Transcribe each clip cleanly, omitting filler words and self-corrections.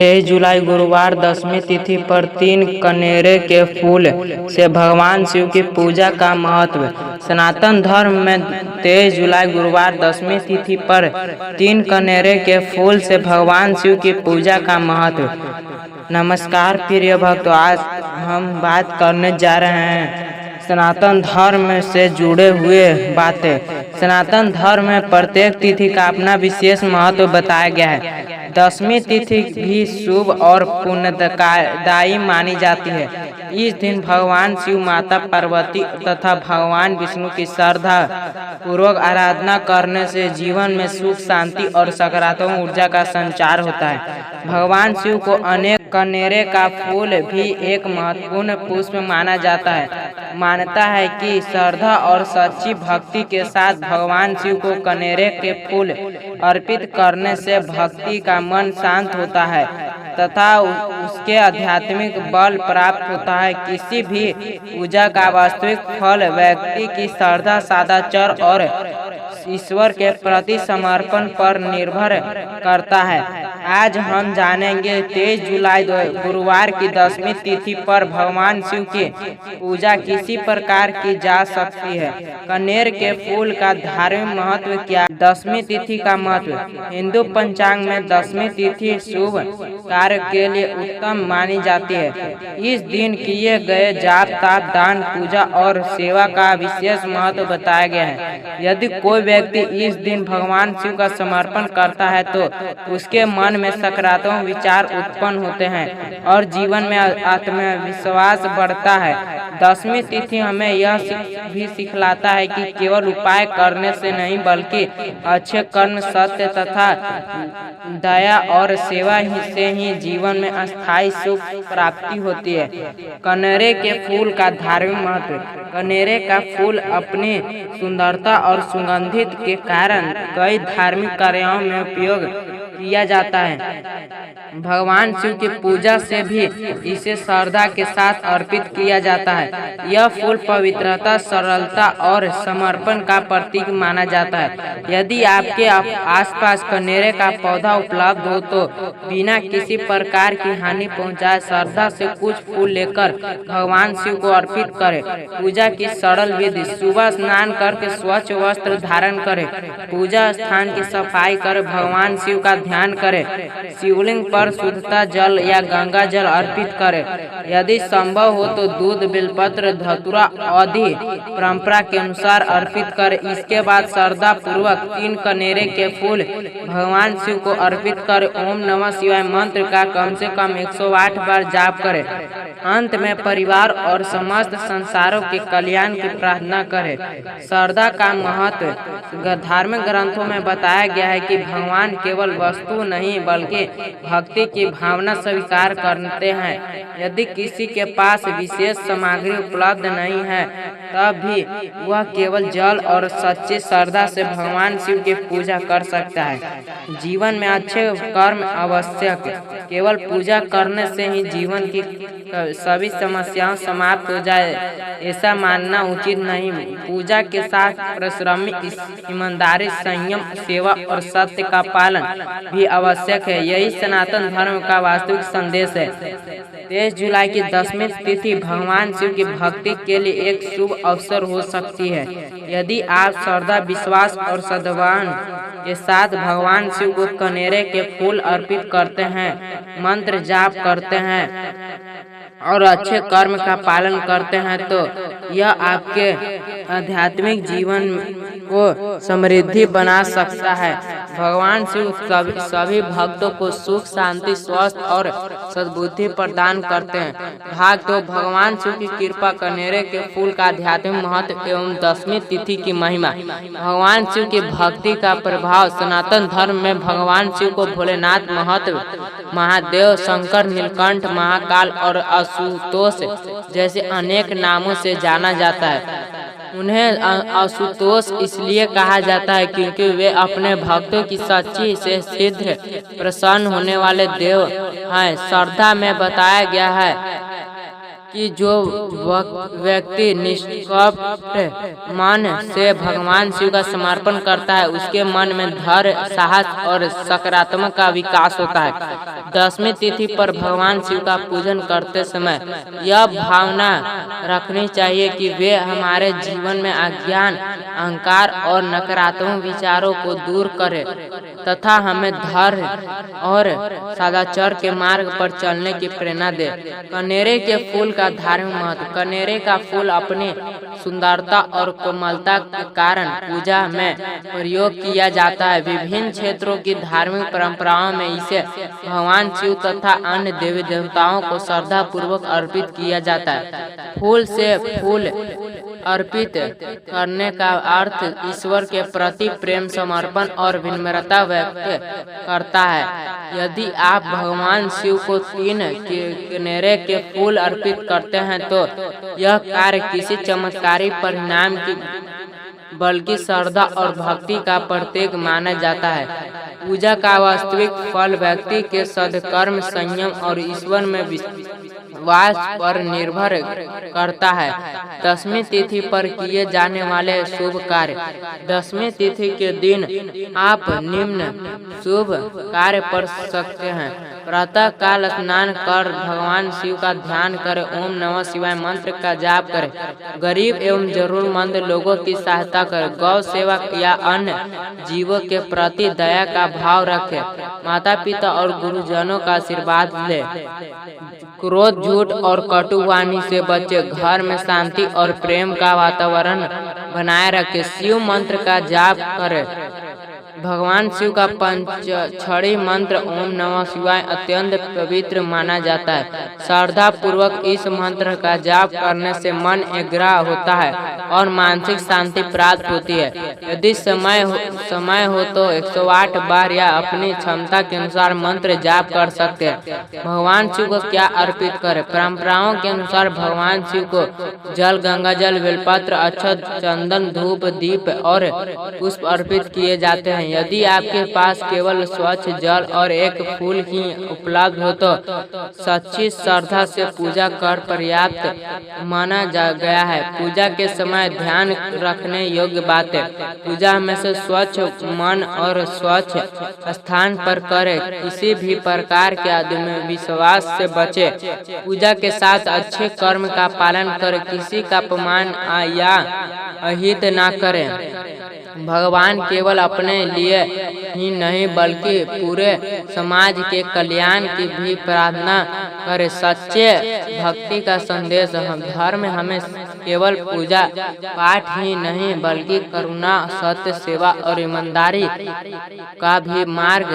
23 जुलाई गुरुवार दशमी तिथि पर 3 कनेरे के फूल से भगवान शिव की पूजा का महत्व। सनातन धर्म में 23 जुलाई गुरुवार दशमी तिथि पर 3 कनेरे के फूल से भगवान शिव की पूजा का महत्व। नमस्कार प्रिय भक्तों, आज हम बात करने जा रहे हैं सनातन धर्म से जुड़े हुए बातें। सनातन धर्म में प्रत्येक तिथि का अपना विशेष महत्व बताया गया है। दशमी तिथि भी शुभ और पुण्यदायी मानी जाती है। इस दिन भगवान शिव, माता पार्वती तथा भगवान विष्णु की श्रद्धा पूर्वक आराधना करने से जीवन में सुख, शांति और सकारात्मक ऊर्जा का संचार होता है। भगवान शिव को अनेक कनेरे का फूल भी एक महत्वपूर्ण पुष्प माना जाता है। मान्यता है कि श्रद्धा और सच्ची भक्ति के साथ भगवान शिव को कनेरे के फूल अर्पित करने से भक्ति का मन शांत होता है तथा उसके आध्यात्मिक बल प्राप्त होता है। किसी भी पूजा का वास्तविक फल व्यक्ति की श्रद्धा, सदाचार और ईश्वर के प्रति समर्पण पर निर्भर करता है। आज हम जानेंगे 23 जुलाई गुरुवार की दशमी तिथि पर भगवान शिव की पूजा किसी प्रकार की जा सकती है। कनेर के फूल का धार्मिक महत्व क्या? दशमी तिथि का महत्व। हिंदू पंचांग में दशमी तिथि शुभ कार्य के लिए उत्तम मानी जाती है। इस दिन किए गए जाप, ताप, दान, पूजा और सेवा का विशेष महत्व बताया गया है। यदि कोई व्यक्ति इस दिन भगवान शिव का समर्पण करता है तो उसके मन में सकारात्मक विचार उत्पन्न होते हैं और जीवन में आत्मविश्वास बढ़ता है। दशमी तिथि हमें यह भी सिखलाता है कि केवल उपाय करने से नहीं बल्कि अच्छे कर्म, सत्य तथा दया और सेवा से ही जीवन में अस्थायी सुख प्राप्ति होती है। कनेरे के फूल का धार्मिक महत्व। कनेरे का फूल अपनी सुंदरता और सुगंधित के कारण कई धार्मिक कार्यों में उपयोग किया जाता है। भगवान शिव की पूजा से भी इसे श्रद्धा के साथ अर्पित किया जाता है। यह फूल पवित्रता, सरलता और समर्पण का प्रतीक माना जाता है। यदि आपके आसपास कनेरे का पौधा उपलब्ध हो तो बिना किसी प्रकार की हानि पहुंचाए श्रद्धा से कुछ फूल लेकर भगवान शिव को अर्पित करें। पूजा की सरल विधि। सुबह स्नान करके स्वच्छ वस्त्र धारण करें। पूजा स्थान की सफाई कर भगवान शिव का ध्यान करें। शिवलिंग पर शुद्धता जल या गंगा जल अर्पित करें। यदि संभव हो तो दूध, बेलपत्र, धतूरा आदि परंपरा के अनुसार अर्पित करें। इसके बाद श्रद्धा पूर्वक 3 कनेरे के फूल भगवान शिव को अर्पित करें। ओम नमः शिवाय मंत्र का कम से कम 108 बार जाप करें। अंत में परिवार और समस्त संसारों के कल्याण की प्रार्थना करें। श्रद्धा का महत्व। धार्मिक ग्रंथों में बताया गया है कि भगवान केवल वस्तु नहीं बल्कि भक्ति की भावना स्वीकार करते हैं। यदि किसी के पास विशेष सामग्री उपलब्ध नहीं है तब भी वह केवल जल और सच्ची श्रद्धा से भगवान शिव की पूजा कर सकता है। जीवन में अच्छे कर्म आवश्यक। केवल पूजा करने से ही जीवन की सभी समस्याएं समाप्त हो जाए ऐसा मानना उचित नहीं। पूजा के साथ परिश्रमी, ईमानदारी, संयम, सेवा और सत्य का पालन भी आवश्यक है। यही सनातन धर्म का वास्तविक संदेश है। 23 जुलाई की दशमी तिथि भगवान शिव की भक्ति के लिए एक शुभ अवसर हो सकती है। यदि आप श्रद्धा, विश्वास और सद्भाव के साथ भगवान शिव को कनेरे के फूल अर्पित करते हैं, मंत्र जाप करते हैं और अच्छे कर्म का पालन करते हैं तो यह आपके आध्यात्मिक जीवन को समृद्धि बना सकता है। भगवान शिव सभी भक्तों को सुख, शांति, स्वास्थ्य और सद्बुद्धि प्रदान करते हैं। भाग 2 भगवान शिव की कृपा। कनेरे के फूल का आध्यात्मिक महत्व एवं दशमी तिथि की महिमा। भगवान शिव की भक्ति का प्रभाव। सनातन धर्म में भगवान शिव को भोलेनाथ, महत्व, महादेव, शंकर, नीलकंठ, महाकाल और आशुतोष जैसे अनेक नामों से जाना जाता है। उन्हें आशुतोष इसलिए कहा जाता है क्योंकि वे अपने भक्तों की सच्ची से शीघ्र प्रसन्न होने वाले देव हैं। श्रद्धा में बताया गया है कि जो व्यक्ति निष्कपट मन से भगवान शिव का समर्पण करता है उसके मन में धैर्य, साहस और सकारात्मक का विकास होता है। 10वीं तिथि पर भगवान शिव का पूजन करते समय यह भावना रखनी चाहिए कि वे हमारे जीवन में अज्ञान, अहंकार और नकारात्मक विचारों को दूर करें तथा हमें धैर्य और सदाचार के मार्ग पर चलने की प्रेरणा दे। कनेरे के फूल का धार्मिक महत्व। कनेरे का फूल अपनी सुंदरता और कोमलता के कारण पूजा में प्रयोग किया जाता है। विभिन्न क्षेत्रों की धार्मिक परंपराओं में इसे भगवान शिव तथा अन्य देवी देवताओं को श्रद्धा पूर्वक अर्पित किया जाता है। फूल से फूल अर्पित करने का अर्थ ईश्वर के प्रति प्रेम, समर्पण और विनम्रता व्यक्त करता है। यदि आप भगवान शिव को 3 कनेरे के फूल अर्पित करते हैं तो यह कार्य किसी चमत्कारी परिणाम की बल्कि श्रद्धा और भक्ति का प्रतीक माना जाता है। पूजा का वास्तविक फल व्यक्ति के सद्कर्म, संयम और ईश्वर में विश्वास पर निर्भर करता है। 10वीं तिथि पर किए जाने वाले शुभ कार्य। 10वीं तिथि के दिन आप निम्न शुभ कार्य कर सकते हैं। प्रातः काल स्नान कर भगवान शिव का ध्यान करें, ओम नमः शिवाय मंत्र का जाप करें, गरीब एवं जरूरतमंद लोगों की सहायता करें, गौ सेवा या अन्य जीवों के प्रति दया का भाव रखें, माता पिता और गुरुजनों का आशीर्वाद लें, क्रोध, झूठ और कटु वाणी से बचे, घर में शांति और प्रेम का वातावरण बनाए रखें, शिव मंत्र का जाप करें। भगवान शिव का पंचक्षरी मंत्र ओम नमः शिवाय अत्यंत पवित्र माना जाता है। श्रद्धा पूर्वक इस मंत्र का जाप करने से मन एकाग्र होता है और मानसिक शांति प्राप्त होती है। यदि समय हो तो 108 बार या अपनी क्षमता के अनुसार मंत्र जाप कर सकते हैं। भगवान शिव को क्या अर्पित करें। परंपराओं के अनुसार भगवान शिव को जल, गंगा जल, बेलपत्र, अक्षत, चंदन, धूप, दीप और पुष्प अर्पित किए जाते हैं। यदि आपके पास केवल स्वच्छ जल और एक फूल ही उपलब्ध हो तो सच्ची श्रद्धा से पूजा कर पर्याप्त माना गया है। पूजा के समय ध्यान रखने योग्य बातें। पूजा हमेशा स्वच्छ मन और स्वच्छ स्थान पर करें। किसी भी प्रकार के आत्मविश्वास से बचे। पूजा के साथ अच्छे कर्म का पालन करें। किसी का अपमान या अहित न करें। भगवान केवल अपने लिए ही नहीं बल्कि पूरे समाज के कल्याण की भी प्रार्थना करें। सच्चे भक्ति का संदेश। धर्म हमें केवल पूजा पाठ ही नहीं बल्कि करुणा, सत्य, सेवा और ईमानदारी का भी मार्ग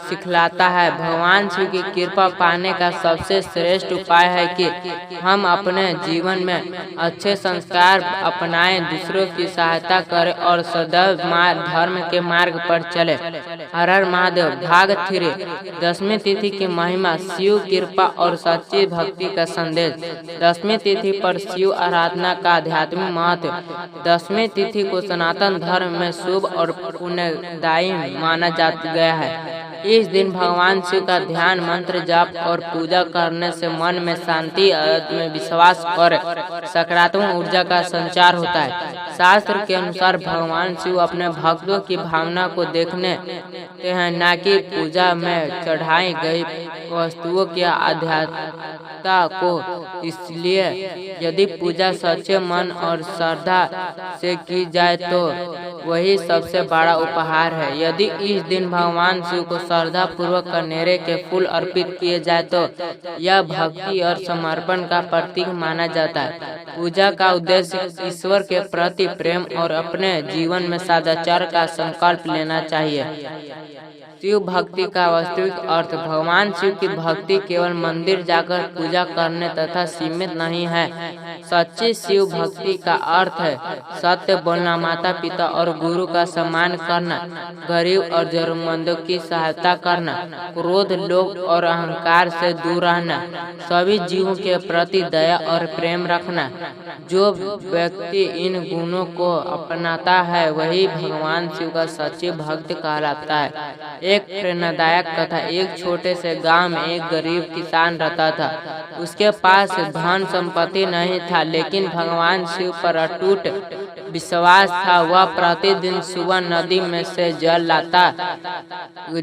सिखलाता है। भगवान शिव की कृपा पाने का सबसे श्रेष्ठ उपाय है कि हम अपने जीवन में अच्छे संस्कार अपनाएं, दूसरों की सहायता करें और सदैव धर्म के मार्ग पर चले। हर हर महादेव। भाग 3 10वीं तिथि की महिमा, शिव कृपा और सच्ची भक्ति का संदेश। 10वीं तिथि पर शिव आराधना का आध्यात्मिक महत्व। 10वीं तिथि को सनातन धर्म में शुभ और पुण्यदायी माना गया है। इस दिन भगवान शिव का ध्यान, मंत्र जाप और पूजा करने से मन में शांति, आत्मविश्वास और सकारात्मक ऊर्जा का संचार होता है। शास्त्र के अनुसार भगवान शिव अपने भक्तों की भावना को देखने हैं, न कि पूजा में चढ़ाई गई वस्तुओं की आध्यात्मिकता को। इसलिए यदि पूजा सच्चे मन और श्रद्धा से की जाए तो वही सबसे बड़ा उपहार है। यदि इस दिन भगवान शिव को श्रद्धा पूर्वक कनेरे के फूल अर्पित किए जाए तो यह भक्ति और समर्पण का प्रतीक माना जाता है। पूजा का उद्देश्य ईश्वर के प्रति प्रेम और अपने जीवन में सदाचार का संकल्प लेना चाहिए। शिव भक्ति का वास्तविक अर्थ। भगवान शिव की भक्ति केवल मंदिर जाकर पूजा करने तथा सीमित नहीं है। सच्ची शिव भक्ति का अर्थ है सत्य बोलना, माता पिता और गुरु का सम्मान करना, गरीब और जरूरतमंदों की सहायता करना, क्रोध, लोभ और अहंकार से दूर रहना, सभी जीवों के प्रति दया और प्रेम रखना। जो व्यक्ति इन गुणों को अपनाता है वही भगवान शिव का सच्ची भक्त कहलाता है। एक प्रेरणादायक कथा। एक छोटे से गांव में एक गरीब किसान रहता था। उसके पास धन संपत्ति नहीं था, लेकिन भगवान शिव पर अटूट विश्वास था। वह प्रतिदिन सुबह नदी में से जल लाता,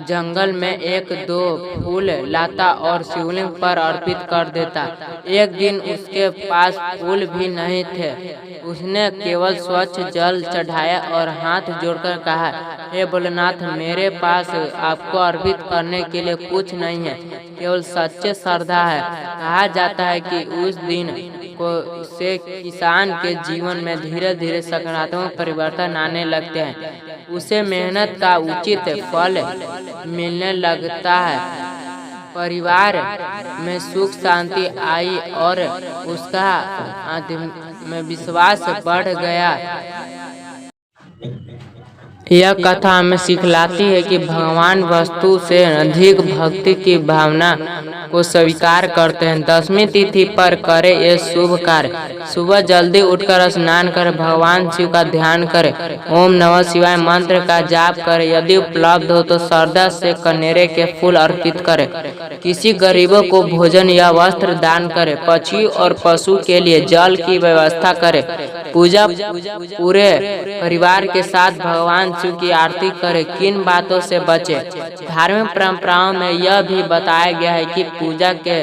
जंगल में एक दो फूल लाता और शिवलिंग पर अर्पित कर देता। एक दिन उसके पास फूल भी नहीं थे। उसने केवल स्वच्छ जल चढ़ाया और हाथ जोड़कर कहा, हे भोलेनाथ, मेरे पास आपको अर्पित करने के लिए कुछ नहीं है, केवल सच्चे श्रद्धा है। कहा जाता है कि उस दिन को से किसान के जीवन में धीरे धीरे सकारात्मक परिवर्तन आने लगते हैं। उसे मेहनत का उचित फल मिलने लगता है, परिवार में सुख शांति आई और उसका आत्मविश्वास बढ़ गया। यह कथा हमें सिखलाती है कि भगवान वस्तु से अधिक भक्ति की भावना को स्वीकार करते हैं। 10वीं तिथि पर करें ये शुभ कार्य। सुबह जल्दी उठकर स्नान करें, भगवान शिव का ध्यान करें, ओम नमः शिवाय मंत्र का जाप करें। यदि उपलब्ध हो तो श्रद्धा से कनेरे के फूल अर्पित करें। किसी गरीबों को भोजन या वस्त्र दान करें। पक्षी और पशु के लिए जल की व्यवस्था करें। पूजा पूरे परिवार के साथ भगवान शिव की आरती करें। किन बातों से बचे? धार्मिक परंपराओं में यह भी बताया गया है कि पूजा के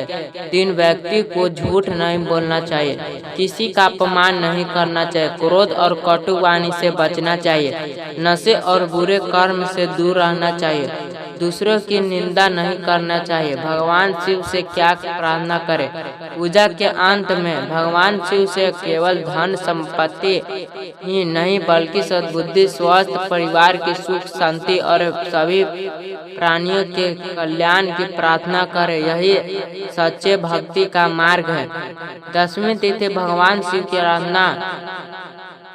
दिन व्यक्ति को झूठ नहीं बोलना चाहिए, किसी का अपमान नहीं करना चाहिए, क्रोध और कटु वाणी से बचना चाहिए, नशे और बुरे कर्म से दूर रहना चाहिए, दूसरों की निंदा नहीं करना चाहिए। भगवान शिव से क्या प्रार्थना करें? पूजा के अंत में भगवान शिव से केवल धन संपत्ति ही नहीं बल्कि सद्बुद्धि, स्वस्थ परिवार की सुख शांति और सभी प्राणियों के कल्याण की प्रार्थना करें। यही सच्चे भक्ति का मार्ग है। 10वीं तिथि भगवान शिव की आराधना,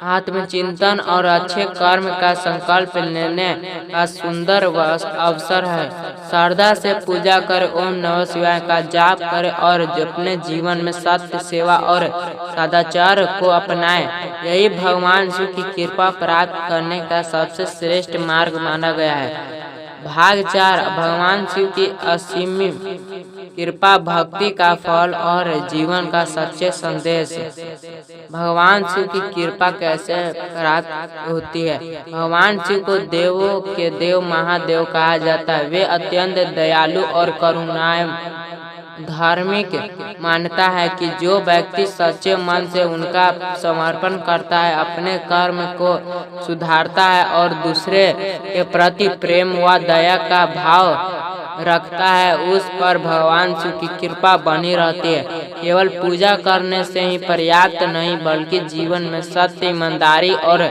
आत्मचिंतन और अच्छे कर्म का संकल्प लेने का सुंदर अवसर है। श्रद्धा से पूजा कर ओम नमः शिवाय का जाप करें और अपने जीवन में सत्य, सेवा और सदाचार को अपनाएं। यही भगवान शिव की कृपा प्राप्त करने का सबसे श्रेष्ठ मार्ग माना गया है। भाग 4 भगवान शिव की असीम कृपा, भक्ति का फल और जीवन का सच्चे संदेश। भगवान शिव की कृपा कैसे प्राप्त होती है? भगवान शिव को देवों के देव महादेव कहा जाता है। वे अत्यंत दयालु और करुणामय। धार्मिक मान्यता है कि जो व्यक्ति सच्चे मन से उनका समर्पण करता है, अपने कर्म को सुधारता है और दूसरे के प्रति प्रेम व दया का भाव रखता है, उस पर भगवान शिव की कृपा बनी रहती है। केवल पूजा करने से ही पर्याप्त नहीं बल्कि जीवन में सत्य, ईमानदारी और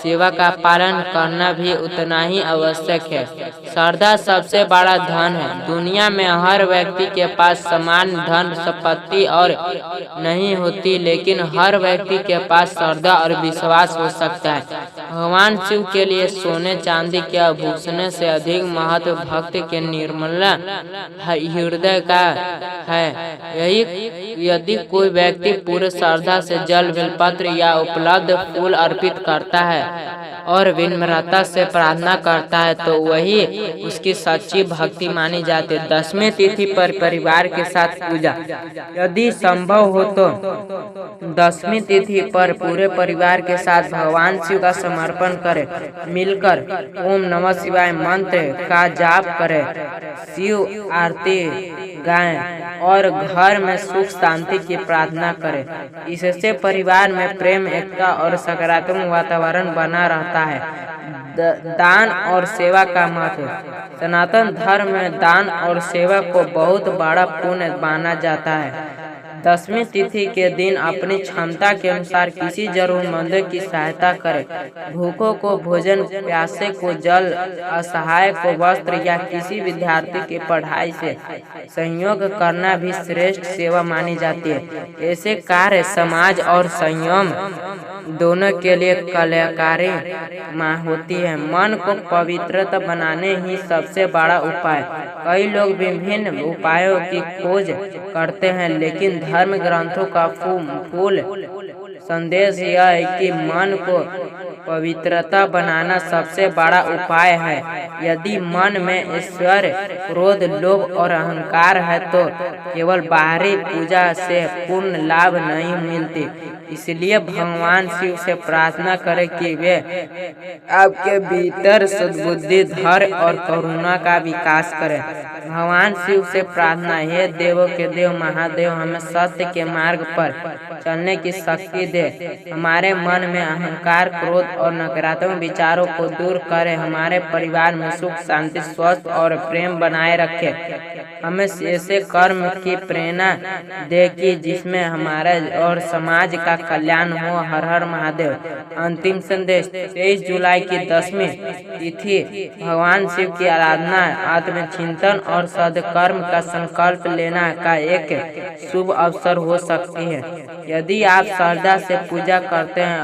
सेवा का पालन करना भी उतना ही आवश्यक है। श्रद्धा सबसे बड़ा धन है। दुनिया में हर व्यक्ति के पास समान धन संपत्ति और नहीं होती, लेकिन हर व्यक्ति के पास श्रद्धा और विश्वास हो सकता है। भगवान शिव के लिए सोने चांदी के आभूषण से अधिक महत्व भक्त के निर्मल हृदय का है। यदि कोई व्यक्ति पूरे श्रद्धा से जल, बेलपत्र या उपलब्ध फूल अर्पित करता है और विनम्रता से प्रार्थना करता है तो वही उसकी सच्ची भक्ति मानी जाती है। 10वीं तिथि पर परिवार के साथ पूजा। यदि संभव हो तो 10वीं तिथि पर पूरे परिवार के साथ भगवान शिव का समर्पण करें। मिलकर ओम नमः शिवाय मंत्र का जाप करें, शिव आरती गाएं और घर में सुख शांति की प्रार्थना करें। इससे परिवार में प्रेम, एकता और सकारात्मक वातावरण बना रहता है। दान और सेवा का महत्व। सनातन धर्म में दान और सेवा को बहुत बड़ा पुण्य माना जाता है। 10वीं तिथि के दिन अपनी क्षमता के अनुसार किसी जरूरतमंद की सहायता करें। भूखों को भोजन, प्यासे को जल, असहाय को वस्त्र या किसी विद्यार्थी की पढ़ाई से सहयोग करना भी श्रेष्ठ सेवा मानी जाती है। ऐसे कार्य समाज और संयम दोनों के लिए कल्याणकारी होती है। मन को पवित्र बनाने ही सबसे बड़ा उपाय। कई लोग विभिन्न उपायों की खोज करते हैं, लेकिन धर्म ग्रंथों का मूल संदेश यह है कि मन को पवित्रता बनाना सबसे बड़ा उपाय है। यदि मन में ईश्वर, क्रोध, लोभ और अहंकार है तो केवल बाहरी पूजा से पूर्ण लाभ नहीं मिलती। इसलिए भगवान शिव से प्रार्थना करें कि वे आपके भीतर सद्बुद्धि, धैर्य और करुणा का विकास करें। भगवान शिव से प्रार्थना, हे देवों के देव महादेव, हमें सत्य के मार्ग पर चलने की शक्ति दे। हमारे मन में अहंकार, क्रोध और नकारात्मक विचारों को दूर करें। हमारे परिवार में सुख, शांति, स्वस्थ और प्रेम बनाए रखे। हमें ऐसे कर्म की प्रेरणा दे कि जिसमें हमारा और समाज का कल्याण हो। हर हर महादेव। अंतिम संदेश। 23 जुलाई की 10वीं तिथि भगवान शिव की आराधना, आत्मचिंतन और सद्कर्म का संकल्प लेना का एक शुभ अवसर हो सकती है। यदि आप श्रद्धा से पूजा करते हैं,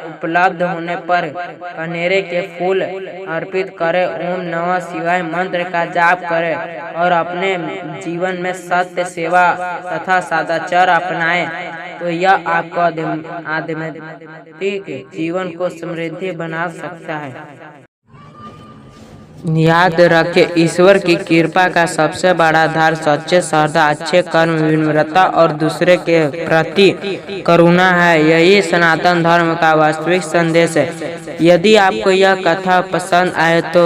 उपलब्ध होने पर कनेरे के फूल अर्पित करें, ओम नमः शिवाय मंत्र का जाप करें और अपने जीवन में सत्य, सेवा तथा सदाचार अपनाएं, तो यह आपको आध्यात्मिक जीवन को समृद्धि बना सकता है। याद रखें, ईश्वर की कृपा का सबसे बड़ा आधार सच्चे श्रद्धा, अच्छे कर्म, विनम्रता और दूसरे के प्रति करुणा है। यही सनातन धर्म का वास्तविक संदेश है। यदि आपको यह कथा पसंद आए तो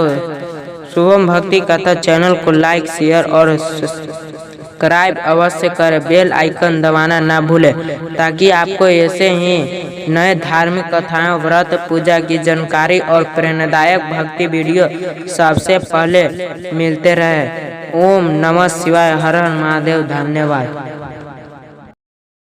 शुभम भक्ति कथा चैनल को लाइक, शेयर और सब्सक्राइब अवश्य करें। बेल आइकन दबाना ना भूलें ताकि आपको ऐसे ही नए धार्मिक कथाओं, व्रत, पूजा की जानकारी और प्रेरणादायक भक्ति वीडियो सबसे पहले मिलते रहे। ओम नमः शिवाय। हर हर महादेव। धन्यवाद।